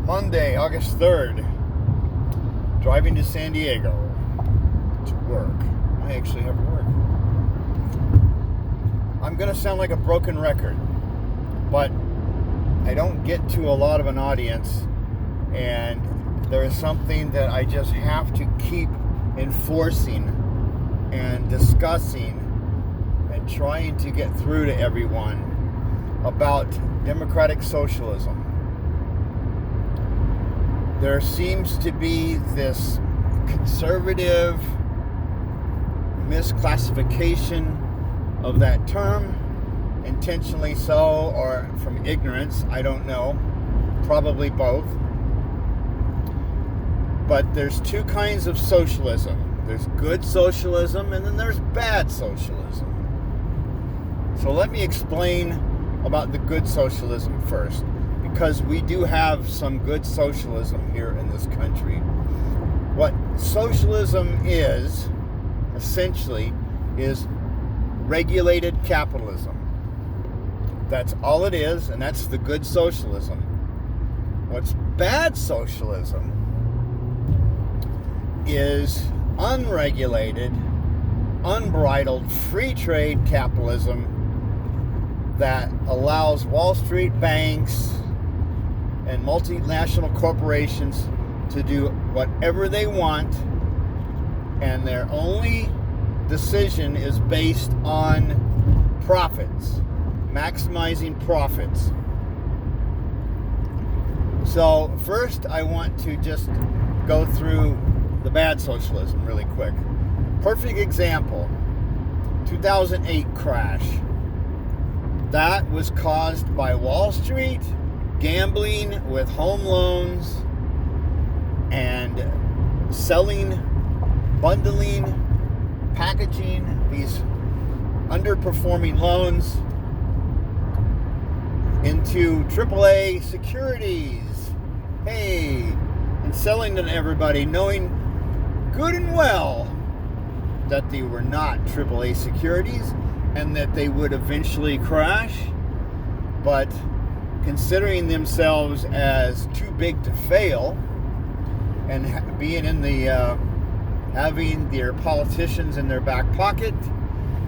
Monday, August 3rd, driving to San Diego to work. I actually have work. I'm going to sound like a broken record, but I don't get to a lot of an audience, and there is something that I just have to keep enforcing and discussing and trying to get through to everyone about democratic socialism. There seems to be this conservative misclassification of that term, intentionally so, or from ignorance, I don't know, probably both. But there's two kinds of socialism. There's good socialism and then there's bad socialism. So let me explain about the good socialism first, because we do have some good socialism here in this country. What socialism is, essentially, is regulated capitalism. That's all it is, and that's the good socialism. What's bad socialism is unregulated, unbridled, free trade capitalism that allows Wall Street banks and multinational corporations to do whatever they want, and their only decision is based on profits, maximizing profits. So first I want to just go through the bad socialism really quick. Perfect example, 2008 crash. That was caused by Wall Street gambling with home loans and selling, bundling, packaging these underperforming loans into AAA securities. Hey, and selling to everybody, knowing good and well that they were not AAA securities and that they would eventually crash, but considering themselves as too big to fail and being in the having their politicians in their back pocket,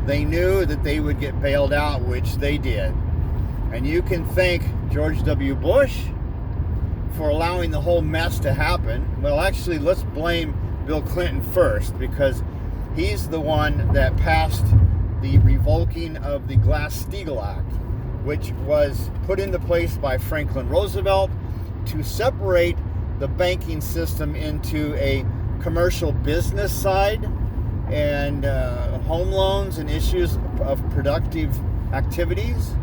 they knew that they would get bailed out, which they did. And you can thank George W. Bush for allowing the whole mess to happen. Well, actually, let's blame Bill Clinton first, because he's the one that passed the revoking of the Glass-Steagall Act, which was put into place by Franklin Roosevelt to separate the banking system into a commercial business side and home loans and issues of productive activities,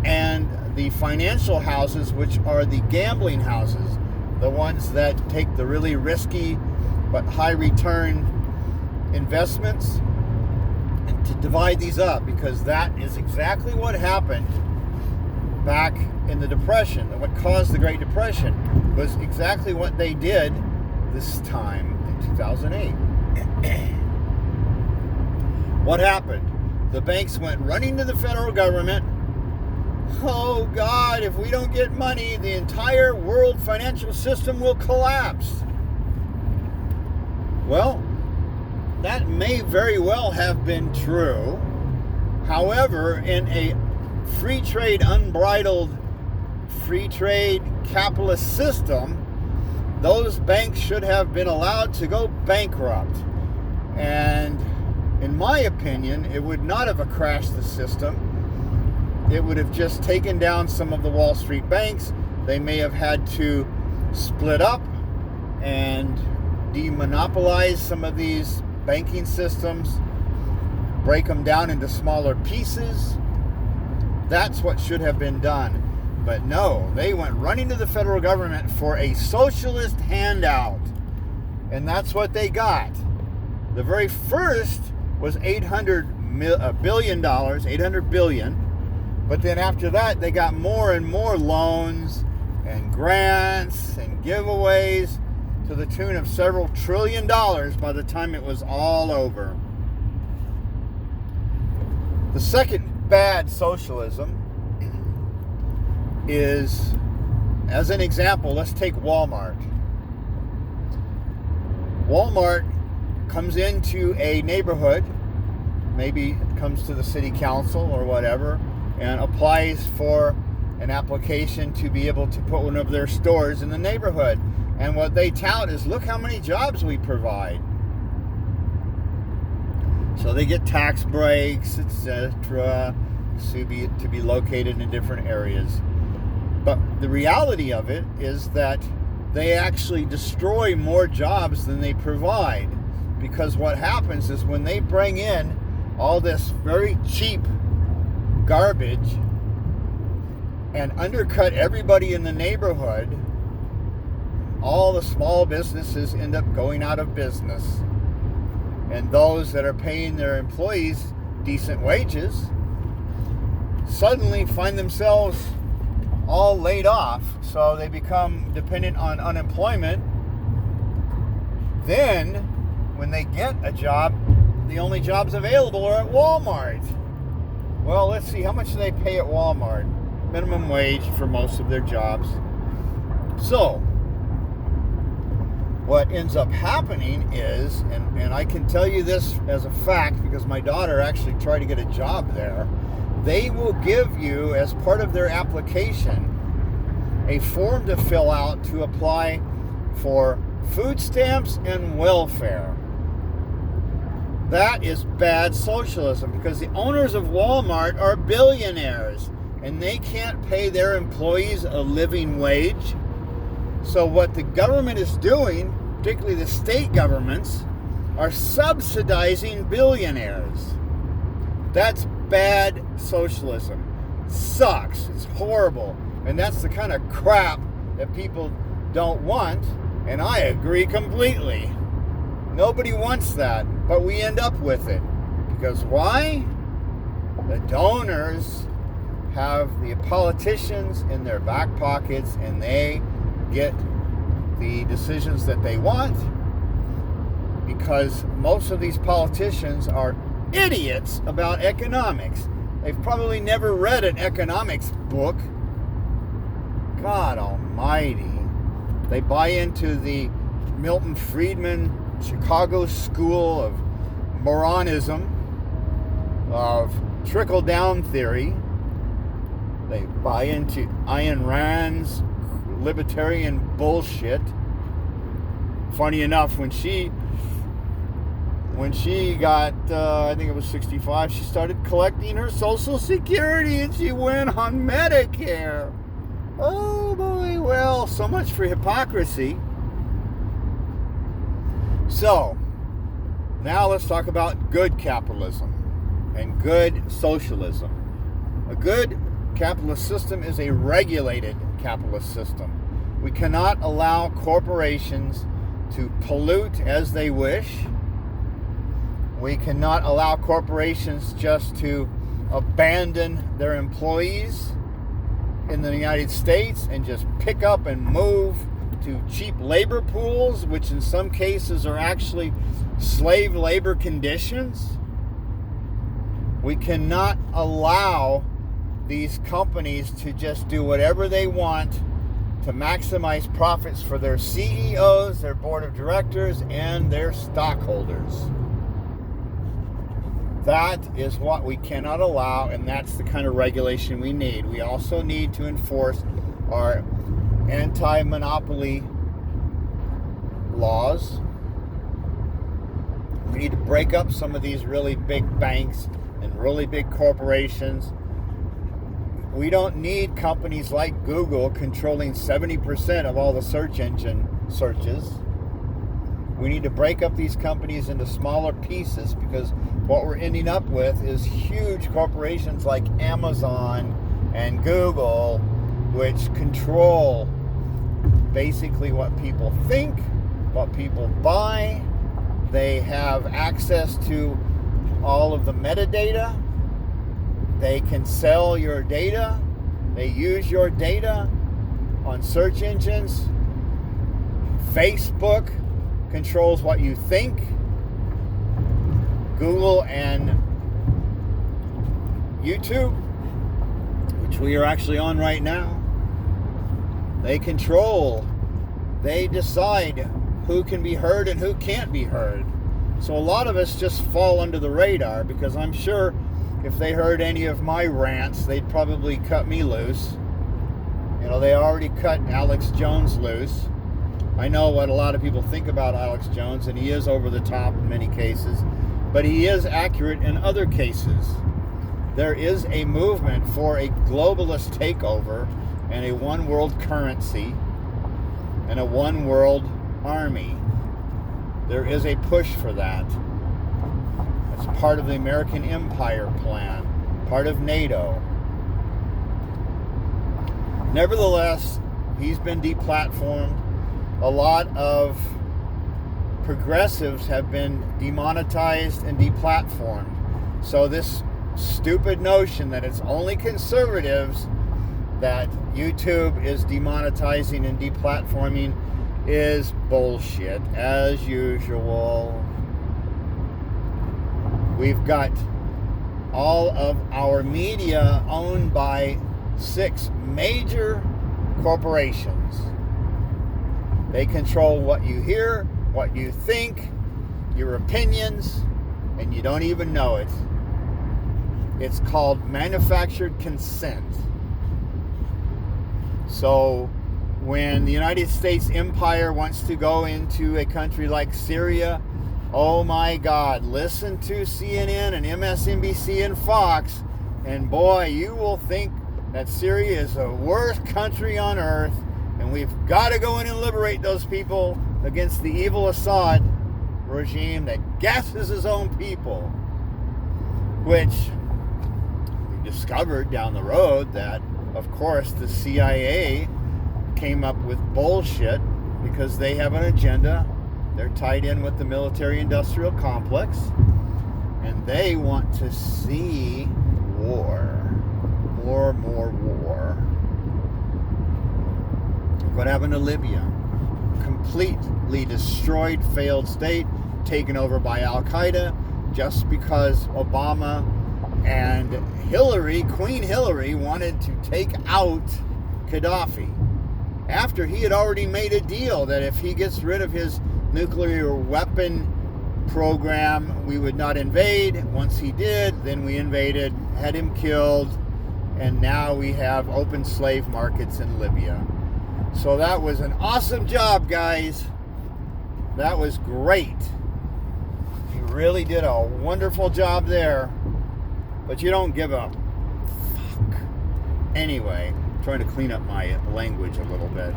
and the financial houses, which are the gambling houses, the ones that take the really risky but high return investments, and to divide these up, because that is exactly what happened back in the Depression. And what caused the Great Depression was exactly what they did this time in 2008. What happened? The banks went running to the federal government. Oh God, if we don't get money, the entire world financial system will collapse. Well, that may very well have been true. However, in a free trade, unbridled free trade capitalist system, those banks should have been allowed to go bankrupt. And in my opinion, it would not have crashed the system. It would have just taken down some of the Wall Street banks. They may have had to split up and demonopolize some of these banking systems, break them down into smaller pieces. That's what should have been done. But no, they went running to the federal government for a socialist handout. And that's what they got. The very first was $800 billion. But then after that, they got more and more loans and grants and giveaways to the tune of several $1 trillion by the time it was all over. The second bad socialism is As an example, let's take Walmart. Walmart comes into a neighborhood, maybe it comes to the city council or whatever, and applies for an application to be able to put one of their stores in the neighborhood. And what they tout is, look how many jobs we provide. So they get tax breaks, etc., to be located in different areas. But the reality of it is that they actually destroy more jobs than they provide. Because what happens is when they bring in all this very cheap garbage and undercut everybody in the neighborhood, all the small businesses end up going out of business. And those that are paying their employees decent wages suddenly find themselves all laid off. So they become dependent on unemployment. Then, when they get a job, the only jobs available are at Walmart. Well, let's see, how much do they pay at Walmart? Minimum wage for most of their jobs. So, what ends up happening is, and I can tell you this as a fact because my daughter actually tried to get a job there, they will give you, as part of their application, a form to fill out to apply for food stamps and welfare. That is bad socialism because the owners of Walmart are billionaires and they can't pay their employees a living wage. So what the government is doing, particularly the state governments, are subsidizing billionaires. That's bad socialism. Sucks. It's horrible. And that's the kind of crap that people don't want. And I agree completely. Nobody wants that. But we end up with it. Because why? The donors have the politicians in their back pockets and they get the decisions that they want because most of these politicians are idiots about economics. They've probably never read an economics book. God almighty. They buy into the Milton Friedman Chicago School of Moronism, of trickle-down theory. They buy into Ayn Rand's libertarian bullshit. Funny enough, when she got, I think it was 65, she started collecting her Social Security and she went on Medicare. Oh boy, well, so much for hypocrisy. So, now let's talk about good capitalism and good socialism. A good capitalist system is a regulated capitalist system. We cannot allow corporations to pollute as they wish. We cannot allow corporations just to abandon their employees in the United States and just pick up and move to cheap labor pools, which in some cases are actually slave labor conditions. We cannot allow these companies to just do whatever they want to maximize profits for their CEOs, their board of directors, and their stockholders. That is what we cannot allow, and that's the kind of regulation we need. We also need to enforce our anti-monopoly laws. We need to break up some of these really big banks and really big corporations. We don't need companies like Google controlling 70% of all the search engine searches. We need to break up these companies into smaller pieces because what we're ending up with is huge corporations like Amazon and Google, which control basically what people think, what people buy. They have access to all of the metadata. They can sell your data. They use your data on search engines. Facebook controls what you think. Google and YouTube, which we are actually on right now, They control. They decide who can be heard and who can't be heard. So a lot of us just fall under the radar, because I'm sure if they heard any of my rants, they'd probably cut me loose. You know, they already cut Alex Jones loose. I know what a lot of people think about Alex Jones, and he is over the top in many cases, but he is accurate in other cases. There is a movement for a globalist takeover and a one world currency and a one world army. There is a push for that. It's part of the American Empire plan, part of NATO. Nevertheless, he's been deplatformed. A lot of progressives have been demonetized and deplatformed. So this stupid notion that it's only conservatives that YouTube is demonetizing and deplatforming is bullshit, as usual. We've got all of our media owned by 6 major corporations. They control what you hear, what you think, your opinions, and you don't even know it. It's called manufactured consent. So when the United States empire wants to go into a country like Syria, oh my God, listen to CNN and MSNBC and Fox, and boy, you will think that Syria is the worst country on earth, and we've got to go in and liberate those people against the evil Assad regime that gasses his own people. Which we discovered down the road that, of course, the CIA came up with bullshit because they have an agenda. They're tied in with the military-industrial complex, and they want to see war. More war. What happened to Libya? Completely destroyed, failed state, taken over by Al-Qaeda, just because Obama and Hillary, Queen Hillary, wanted to take out Gaddafi. After he had already made a deal that if he gets rid of his nuclear weapon program, we would not invade. Once he did, then we invaded, had him killed, and now we have open slave markets in Libya. So that was an awesome job, guys. That was great. You really did a wonderful job there. But you don't give a fuck. Anyway, I'm trying to clean up my language a little bit.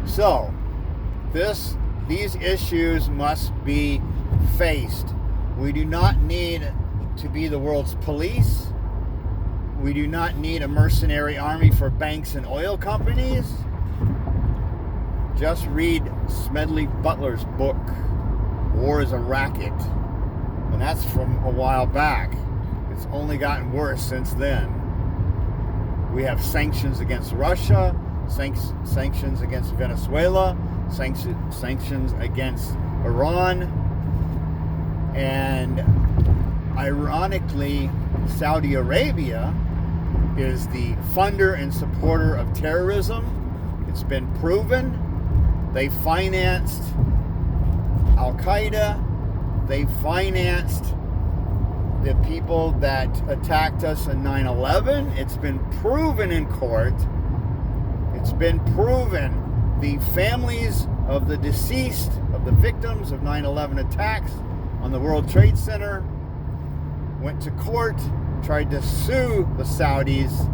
So, these issues must be faced. We do not need to be the world's police. We do not need a mercenary army for banks and oil companies. Just read Smedley Butler's book, War is a Racket. And that's from a while back. It's only gotten worse since then. We have sanctions against Russia, sanctions against Venezuela, sanctions against Iran, and ironically, Saudi Arabia is the funder and supporter of terrorism. It's been proven. They financed Al-Qaeda. They financed the people that attacked us in 9/11. It's been proven in court. It's been proven. The families of the deceased, of the victims of 9/11 attacks on the World Trade Center, went to court, tried to sue the Saudis,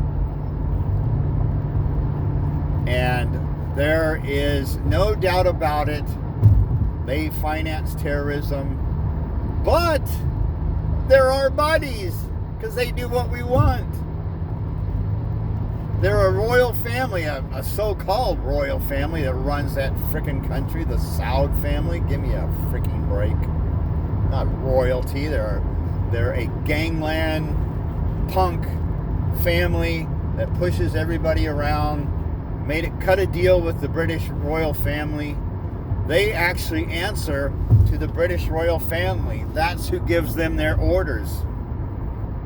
and there is no doubt about it. They finance terrorism, but they're our buddies because they do what we want. They're a royal family, a so-called royal family that runs that frickin' country, the Saud family. Give me a frickin' break. Not royalty. They're a gangland punk family that pushes everybody around. Cut a deal with the British royal family. They actually answer to the British royal family. That's who gives them their orders.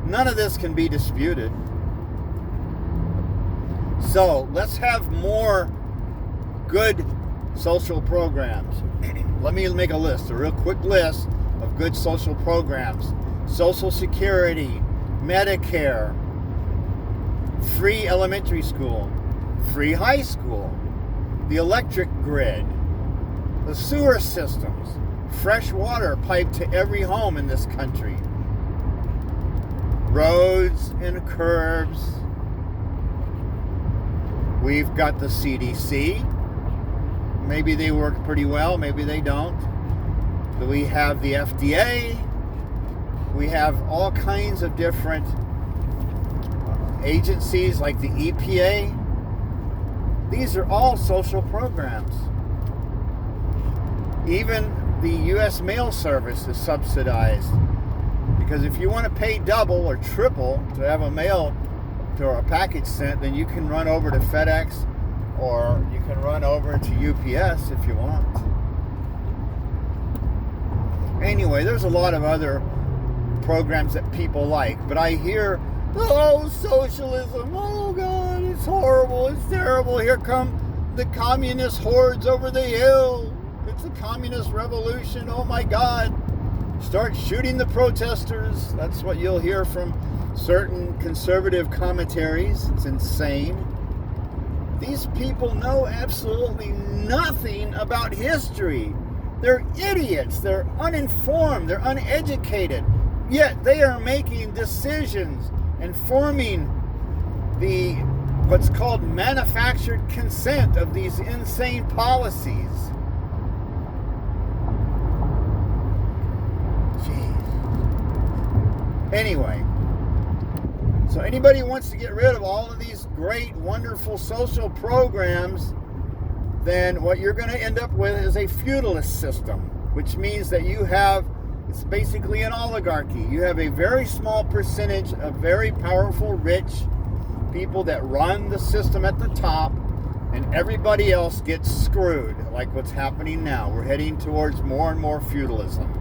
None of this can be disputed. So let's have more good social programs. Let me make a list, a real quick list of good social programs. Social Security, Medicare, free elementary school, free high school, the electric grid, the sewer systems, fresh water piped to every home in this country, roads and curbs. We've got the CDC. Maybe they work pretty well, maybe they don't. But we have the FDA. We have all kinds of different agencies like the EPA. These are all social programs. Even the U.S. mail service is subsidized. Because if you want to pay double or triple to have a mail or a package sent, then you can run over to FedEx or you can run over to UPS if you want. Anyway, there's a lot of other programs that people like, but I hear, oh, socialism, oh God, it's horrible, it's terrible, here come the communist hordes over the hill, it's a communist revolution, oh my God, start shooting the protesters. That's what you'll hear from certain conservative commentaries. It's insane. These people know absolutely nothing about history. They're idiots, they're uninformed, they're uneducated. Yet they are making decisions and forming the what's called manufactured consent of these insane policies. Jeez. Anyway, so anybody who wants to get rid of all of these great, wonderful social programs, then what you're going to end up with is a feudalist system, which means that you have, it's basically an oligarchy. You have a very small percentage of very powerful, rich people that run the system at the top, and everybody else gets screwed, like what's happening now. We're heading towards more and more feudalism.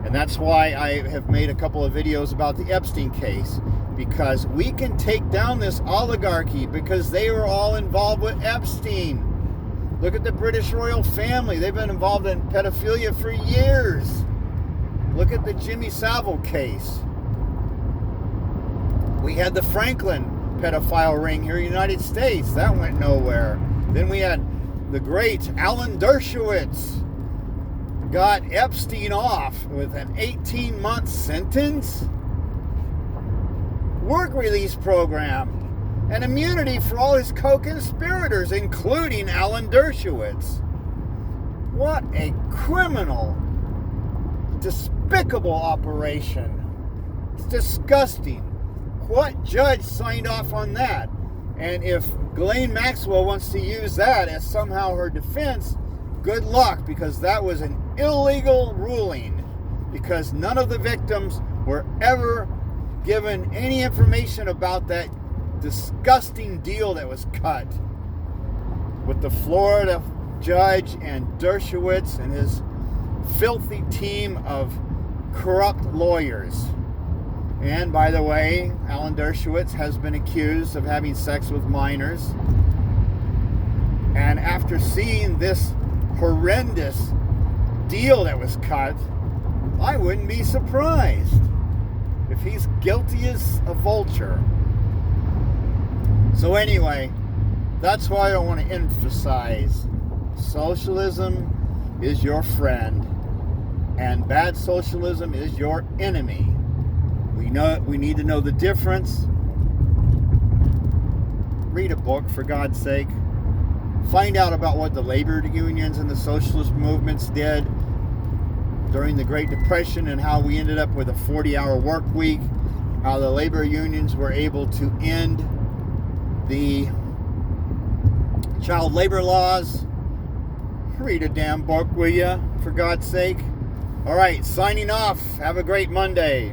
And that's why I have made a couple of videos about the Epstein case, because we can take down this oligarchy because they were all involved with Epstein. Look at the British royal family. They've been involved in pedophilia for years. Look at the Jimmy Savile case. We had the Franklin pedophile ring here in the United States. That went nowhere. Then we had the great Alan Dershowitz. Got Epstein off with an 18-month sentence, work release program, and immunity for all his co-conspirators, including Alan Dershowitz. What a criminal, despicable operation. It's disgusting. What judge signed off on that? And if Ghislaine Maxwell wants to use that as somehow her defense, good luck, because that was an illegal ruling, because none of the victims were ever given any information about that disgusting deal that was cut with the Florida judge and Dershowitz and his filthy team of corrupt lawyers. And by the way, Alan Dershowitz has been accused of having sex with minors. And after seeing this horrendous deal that was cut, I wouldn't be surprised if he's guilty as a vulture. So anyway, that's why I want to emphasize socialism is your friend and bad socialism is your enemy. We need to know the difference. Read a book, for God's sake. Find out about what the labor unions and the socialist movements did during the Great Depression and how we ended up with a 40-hour work week, how the labor unions were able to end the child labor laws. Read a damn book, will ya? For God's sake. All right, signing off. Have a great Monday.